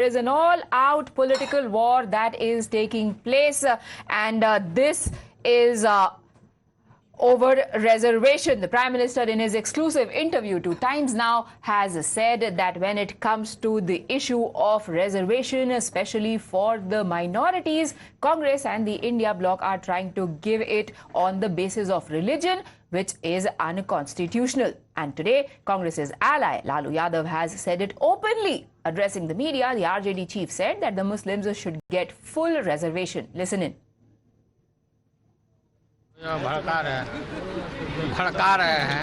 There is an all-out political war that is taking place, and this is over reservation. The Prime Minister, in his exclusive interview to Times Now, has said that when it comes to the issue of reservation, especially for the minorities, Congress and the India bloc are trying to give it on the basis of religion, which is unconstitutional. And today, Congress's ally Lalu Yadav has said it openly. Addressing the media, the RJD chief said that the Muslims should get full reservation. Listen in. भड़का रहे हैं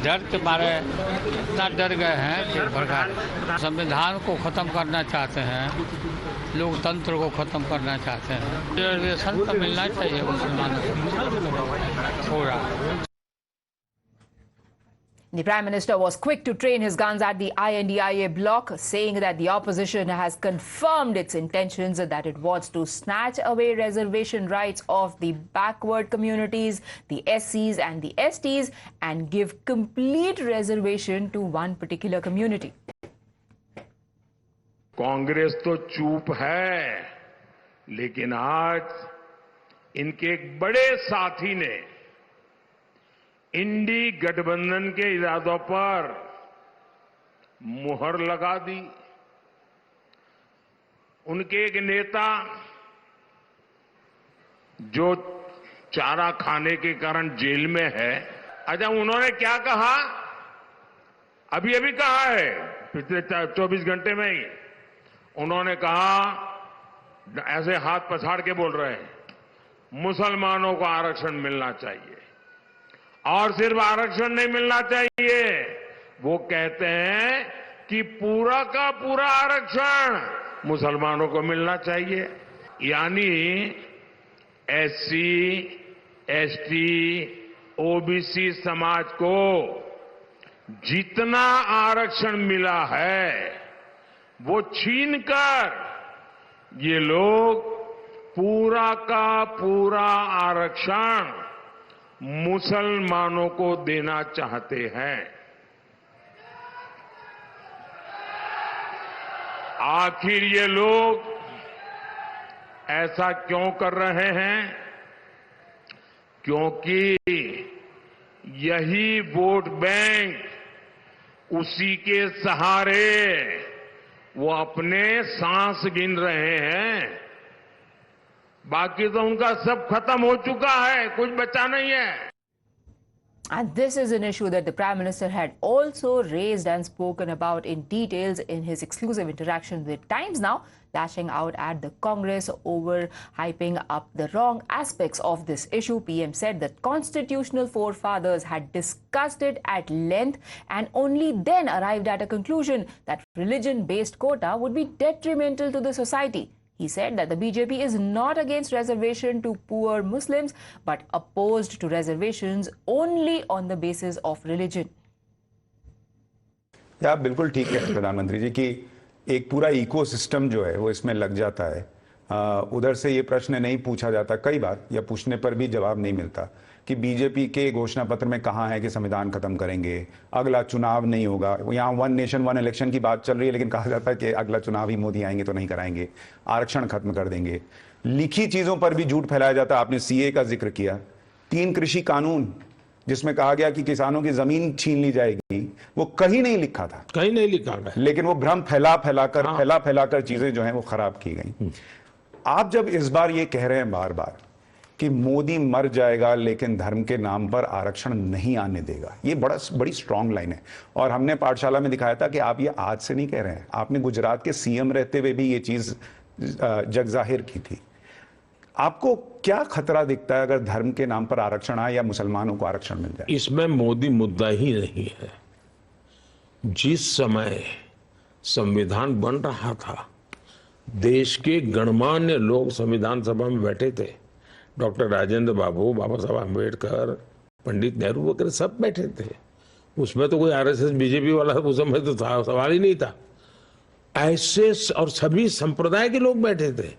डर के मारे इतना डर गए हैं कि भड़का रहे। संविधान को खत्म करना चाहते हैं, लोकतंत्र को खत्म करना चाहते हैं। रिजर्वेशन तो मिलना चाहिए मुसलमानों को पूरा। The Prime Minister was quick to train his guns at the INDIA bloc, saying that the opposition has confirmed its intentions that it wants to snatch away reservation rights of the backward communities, the SCs and the STs, and give complete reservation to one particular community. Congress तो चुप है, लेकिन आज इनके एक बड़े साथी ने इंडी गठबंधन के इरादों पर मुहर लगा दी। उनके एक नेता जो चारा खाने के कारण जेल में है, अच्छा उन्होंने क्या कहा? अभी अभी कहा है, पिछले 24 घंटे में ही उन्होंने कहा, ऐसे हाथ पछाड़ के बोल रहे हैं, मुसलमानों को आरक्षण मिलना चाहिए। और सिर्फ आरक्षण नहीं मिलना चाहिए, वो कहते हैं कि पूरा का पूरा आरक्षण मुसलमानों को मिलना चाहिए। यानी एससी, एसटी, ओबीसी समाज को जितना आरक्षण मिला है वो छीनकर ये लोग पूरा का पूरा आरक्षण मुसलमानों को देना चाहते हैं। आखिर ये लोग ऐसा क्यों कर रहे हैं? क्योंकि यही वोट बैंक, उसी के सहारे वो अपने सांस गिन रहे हैं। बाकी तो उनका सब खत्म हो चुका है, कुछ बचा नहीं है। And this is an issue that the Prime Minister had also raised and spoken about in details in his exclusive interaction with Times Now, lashing out at the Congress over hyping up the wrong aspects of this issue. PM said that constitutional forefathers had discussed it at length and only then arrived at a conclusion that religion-based quota would be detrimental to the society. He said that the BJP is not against reservation to poor Muslims, but opposed to reservations only on the basis of religion. या बिल्कुल ठीक है प्रधानमंत्री जी कि एक पूरा ecosystem जो है वो इसमें लग जाता है। उधर से ये प्रश्न नहीं पूछा जाता कई बार, या पूछने पर भी जवाब नहीं मिलता कि बीजेपी के घोषणा पत्र में कहाँ है कि संविधान खत्म करेंगे, अगला चुनाव नहीं होगा। यहाँ वन नेशन वन इलेक्शन की बात चल रही है, लेकिन कहा जाता है कि अगला चुनाव ही मोदी आएंगे तो नहीं कराएंगे, आरक्षण खत्म कर देंगे। लिखी चीजों पर भी झूठ फैलाया जाता है। आपने सीए का जिक्र किया, 3 कृषि कानून जिसमें कहा गया कि किसानों की जमीन छीन ली जाएगी, वो कहीं नहीं लिखा था, कहीं नहीं लिखा गया, लेकिन वो भ्रम फैला कर चीजें जो हैं वो खराब की गई। आप जब इस बार ये कह रहे हैं बार बार कि मोदी मर जाएगा लेकिन धर्म के नाम पर आरक्षण नहीं आने देगा, ये बड़ी स्ट्रांग लाइन है। और हमने पाठशाला में दिखाया था कि आप ये आज से नहीं कह रहे हैं, आपने गुजरात के सीएम रहते हुए भी ये चीज जग जाहिर की थी। आपको क्या खतरा दिखता है अगर धर्म के नाम पर आरक्षण आए या मुसलमानों को आरक्षण मिल जाए? इसमें मोदी मुद्दा ही नहीं है। जिस समय संविधान बन रहा था, देश के गणमान्य लोग संविधान सभा में बैठे थे, डॉक्टर राजेंद्र बाबू, बाबा साहब अम्बेडकर, पंडित नेहरू वगैरह सब बैठे थे। उसमें तो कोई आरएसएस बीजेपी वाला उस समय तो सवाल ही नहीं था। ऐसे और सभी संप्रदाय के लोग बैठे थे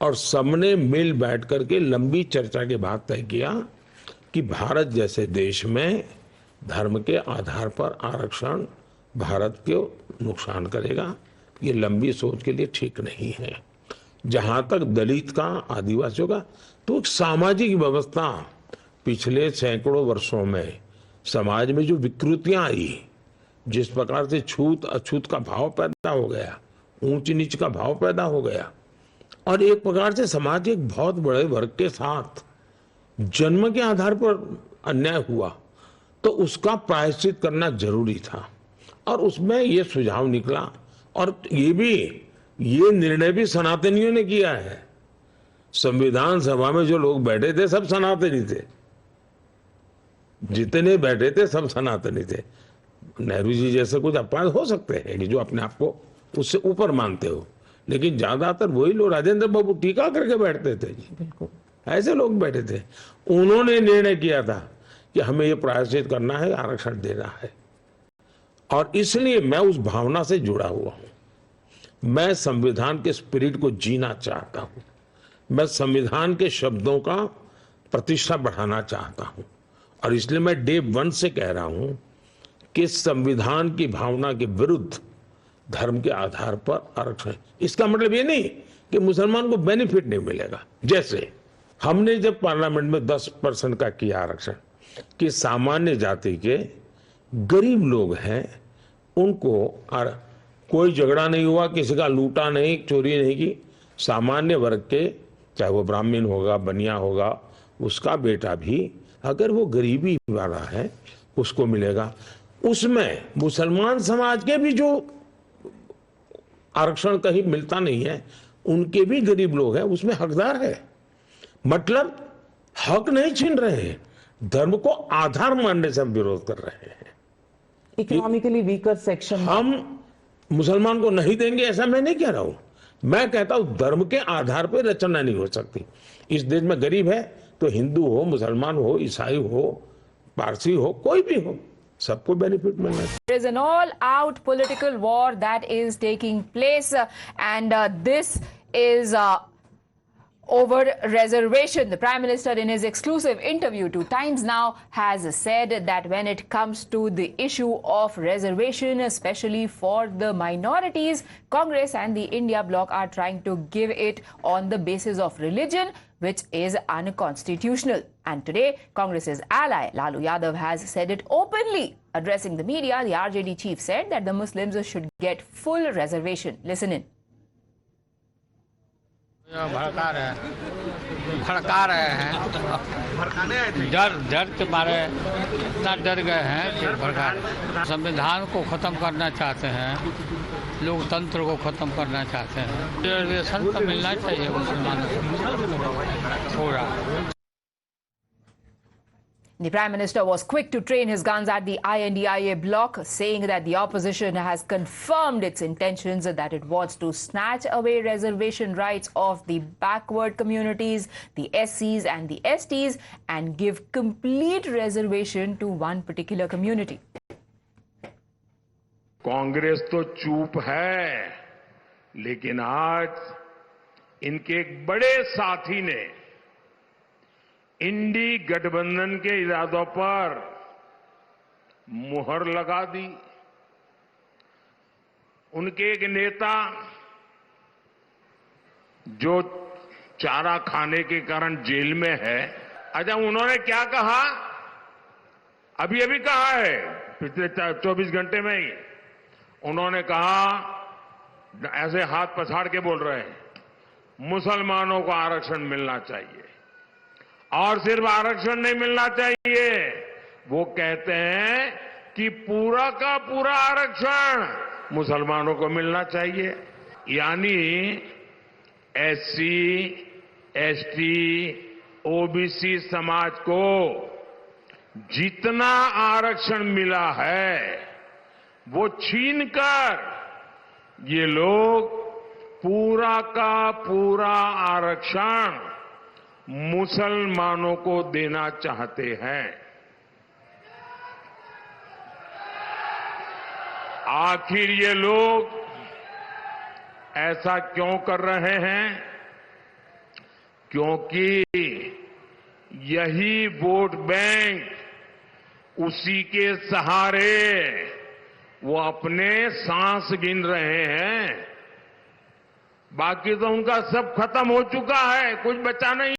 और सबने मिल बैठ करके लंबी चर्चा के बाद तय किया कि भारत जैसे देश में धर्म के आधार पर आरक्षण भारत को नुकसान करेगा, ये लंबी सोच के लिए ठीक नहीं है। जहां तक दलित का, आदिवासियों का, तो एक सामाजिक व्यवस्था पिछले सैकड़ों वर्षों में समाज में जो विकृतियां आई, जिस प्रकार से छूत अछूत का भाव पैदा हो गया, ऊंच नीच का भाव पैदा हो गया, और एक प्रकार से समाज के एक बहुत बड़े वर्ग के साथ जन्म के आधार पर अन्याय हुआ, तो उसका प्रायश्चित करना जरूरी था। और उसमें ये सुझाव निकला, और ये निर्णय भी सनातनियों ने किया है। संविधान सभा में जो लोग बैठे थे सब सनातनी थे, जितने बैठे थे सब सनातनी थे। नेहरू जी जैसे कुछ अपवाद हो सकते हैं कि जो अपने आप को उससे ऊपर मानते हो, लेकिन ज्यादातर वही लोग, राजेंद्र बाबू टीका करके बैठते थे जी, बिल्कुल ऐसे लोग बैठे थे। उन्होंने निर्णय किया था कि हमें ये प्रायश्चित करना है, आरक्षण देना है, और इसलिए मैं उस भावना से जुड़ा हुआ हूं। मैं संविधान के स्पिरिट को जीना चाहता हूं। मैं संविधान के शब्दों का प्रतिष्ठा बढ़ाना चाहता हूं, और इसलिए मैं डे 1 से कह रहा हूं कि संविधान की भावना के विरुद्ध धर्म के आधार पर आरक्षण। इसका मतलब ये नहीं कि मुसलमान को बेनिफिट नहीं मिलेगा। जैसे हमने जब पार्लियामेंट में 10% का किया आरक्षण, कि सामान्य जाति के गरीब लोग हैं उनको कोई झगड़ा नहीं हुआ, किसी का लूटा नहीं, चोरी नहीं की। सामान्य वर्ग के, चाहे वो ब्राह्मण होगा, बनिया होगा, उसका बेटा भी अगर वो गरीबी वाला है उसको मिलेगा। उसमें मुसलमान समाज के भी जो आरक्षण कहीं मिलता नहीं है, उनके भी गरीब लोग हैं, उसमें हकदार है। मतलब हक नहीं छीन रहे हैं, धर्म को आधार मानने से हम विरोध कर रहे हैं। इकोनॉमिकली वीकर सेक्शन हम मुसलमान को नहीं देंगे ऐसा मैं नहीं कह रहा हूं। मैं कहता हूं धर्म के आधार पर रचना नहीं हो सकती। इस देश में गरीब है तो हिंदू हो, मुसलमान हो, ईसाई हो, पारसी हो, कोई भी हो, सबको बेनिफिट मिलना चाहिए। There is an all-out political war that is taking place, and this is over reservation. The Prime Minister, in his exclusive interview to Times Now, has said that when it comes to the issue of reservation, especially for the minorities, Congress and the India bloc are trying to give it on the basis of religion, which is unconstitutional. And today, Congress's ally Lalu Yadav has said it openly. Addressing the media, the RJD chief said that the Muslims should get full reservation. Listen in. भड़का रहे हैं, डर के मारे इतना डर गए हैं कि भड़का रहे। संविधान को खत्म करना चाहते हैं, लोकतंत्र को खत्म करना चाहते हैं। रिजर्वेशन तो मिलना चाहिए मुसलमानों को पूरा। The Prime Minister was quick to train his guns at the INDIA bloc, saying that the opposition has confirmed its intentions that it wants to snatch away reservation rights of the backward communities, the SCs and the STs, and give complete reservation to one particular community. Congress तो चुप है, लेकिन आज इनके एक बड़े साथी ने इंडी गठबंधन के इरादों पर मुहर लगा दी। उनके एक नेता जो चारा खाने के कारण जेल में है, अच्छा उन्होंने क्या कहा, अभी अभी कहा है पिछले 24 घंटे में ही, उन्होंने कहा, ऐसे हाथ पछाड़ के बोल रहे हैं, मुसलमानों को आरक्षण मिलना चाहिए। और सिर्फ आरक्षण नहीं मिलना चाहिए, वो कहते हैं कि पूरा का पूरा आरक्षण मुसलमानों को मिलना चाहिए। यानी एससी, एसटी, ओबीसी समाज को जितना आरक्षण मिला है वो छीनकर ये लोग पूरा का पूरा आरक्षण मुसलमानों को देना चाहते हैं। आखिर ये लोग ऐसा क्यों कर रहे हैं? क्योंकि यही वोट बैंक उसी के सहारे वो अपने सांस गिन रहे हैं। बाकी तो उनका सब खत्म हो चुका है, कुछ बचा नहीं।